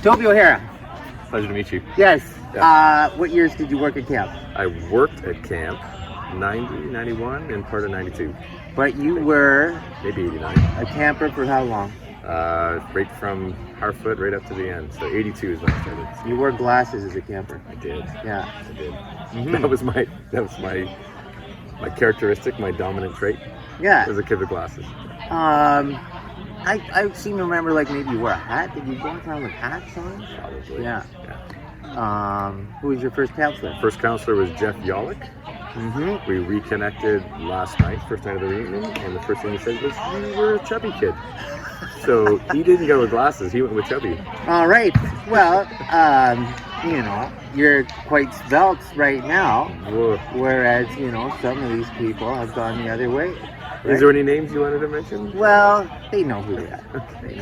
Toby O'Hara. Pleasure to meet you. Yes. Yeah. What years did you work at camp? I worked at camp 90, 91, and part of 92. But you were Maybe 89. a camper for how long? Right from Harfoot right up to the end. So 82 is when I started. You wore glasses as a camper. I did. Yeah. I did. Mhm. That was my characteristic, my dominant trait. Yeah. Was a kid with glasses. I seem to remember like maybe you wore a hat. Did you go around with hats on? Probably. Yeah. Who was your first counselor? First counselor was Jeff Yollick. Mm-hmm. We reconnected last night, first night of the reunion, and the first thing he said was, "You were a chubby kid." So he didn't go with glasses, he went with chubby. All right. Well, you know, you're quite svelte right now, Whoa. whereas, you know, some of these people have gone the other way. Right? Is there any names you wanted to mention? Well, they know who they are. Okay.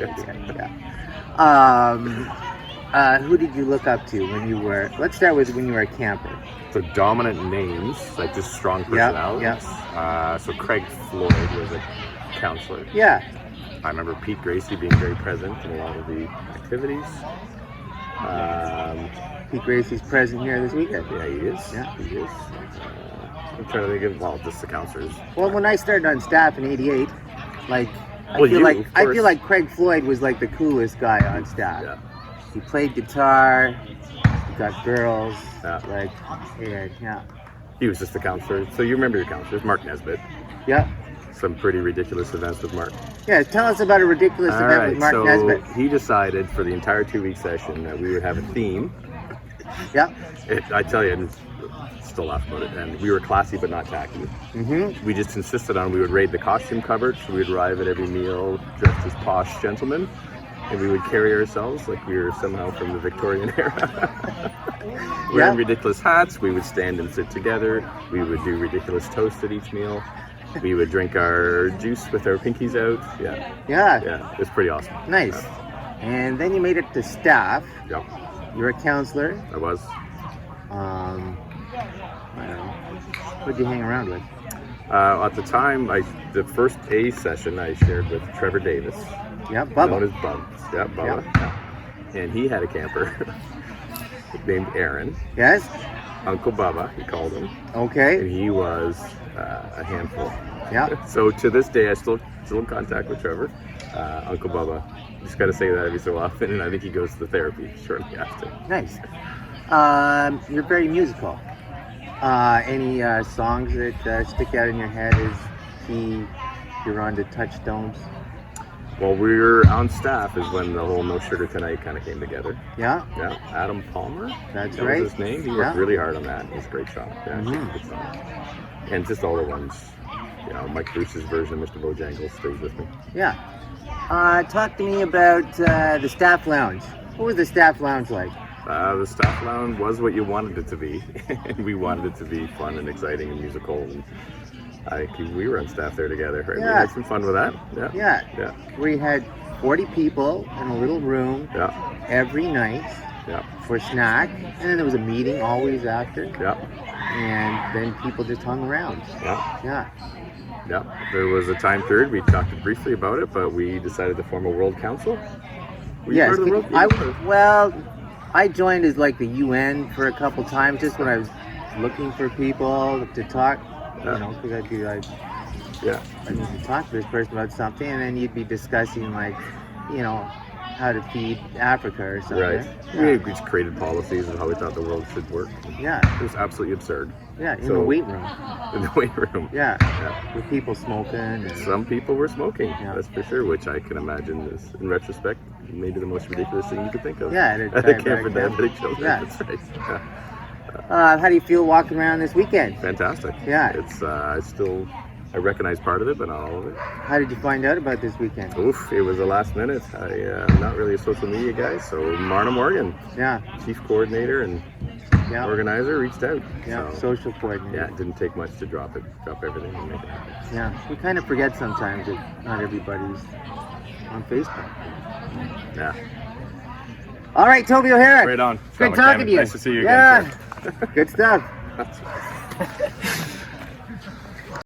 Yeah. Who did you look up to when you were, let's start with when you were a camper. So dominant names, like just strong personalities. So Craig Floyd was a counselor. Yeah. I remember Pete Gracie being very present in a lot of the activities. Pete Gracie's present here this weekend. Yeah, he is. Yeah. He is. I'm trying to think of, well, just the counselors. Well, when I started on staff in '88, like, I Well, feel you, like of I course. feel like Craig Floyd was like the coolest guy on staff. Yeah. He played guitar. He got girls. Yeah. Like, yeah. He was just the counselor. So you remember your counselors, Mark Nesbitt. Yeah. Some pretty ridiculous events with Mark. Yeah, tell us about a ridiculous All event right, with Mark so Nesbitt. he decided for the entire 2-week session that we would have a theme. Yeah. I tell you, and still laugh about it. And we were classy but not tacky. Mm-hmm. We just insisted on we would raid the costume cupboard. So we'd arrive at every meal dressed as posh gentlemen, and we would carry ourselves like we were somehow from the Victorian era. Wearing ridiculous hats. We would stand and sit together. We would do ridiculous toasts at each meal. We would drink our juice with our pinkies out. Yeah. Yeah. It was pretty awesome. Nice. And then you made it to staff. Yeah, You're a counselor. I was. I don't know. Who'd you hang around with? At the time, the first A session I shared with Trevor Davis, Yeah, known Bubba. as Bubs. Yeah, Bubba. Yeah. And he had a camper named Aaron, Yes. Uncle Bubba, he called him, Okay. and he was a handful. Yeah. So to this day, I still in contact with Trevor, Uncle Bubba. Just got to say that every so often, and I think he goes to therapy shortly after. Nice. You're very musical. Any songs that stick out in your head as you're on to touchstones? While we were on staff is when the whole No Sugar Tonight kind of came together. Yeah. Yeah, Adam Palmer. That's that right. was his name. He worked Yeah. really hard on that. It was a great song. Yeah, Mhm. good song. And just all the ones. You know, Mike Bruce's version of Mr. Bojangles stays with me. Yeah. Talk to me about the staff lounge. What was the staff lounge like? The staff lounge was what you wanted it to be. And we wanted it to be fun and exciting and musical. And we were on staff there together. Right? Yeah. We had some fun with that. Yeah. Yeah. Yeah. We had 40 people in a little room Yeah. every night Yeah. for snack, and then there was a meeting always after, Yeah. and then people just hung around. Yeah. Yeah. Yeah. There was a time period we talked briefly about it, but we decided to form a world council. Were you Yes. part of the world? I joined as like the UN for a couple times, just when I was looking for people to talk. Yeah. You know, because I'd be like, Yeah. I need to talk to this person about something, and then you'd be discussing like, you know, how to feed Africa or something. Right. Yeah. We just created policies of how we thought the world should work. Yeah. It was absolutely absurd. Yeah. In So- the weight room. In the weight room. Yeah. Yeah. With people smoking. And, Some people were smoking, Yeah. that's for sure, which I can imagine is, in retrospect, maybe the most ridiculous thing you could think of. Yeah, at a At a camp diabetic for camp. diabetic children. Yeah. That's right. Yeah. how do you feel walking around this weekend? Fantastic. Yeah. It's I recognize part of it, but not all of it. How did you find out about this weekend? Oof, it was the last minute. I'm not really a social media guy, so Marna Morgan, Yeah. chief coordinator and Yeah. organizer, reached out. Yeah. So, Social coordinator. yeah, it didn't take much to drop everything and make it happen. Yeah. We kind of forget sometimes that not everybody's on Facebook. Yeah. All right, Toby O'Hara. Right on. Good Scott talking McCammon. to you. Nice to see you Yeah. again. Good stuff. Sir.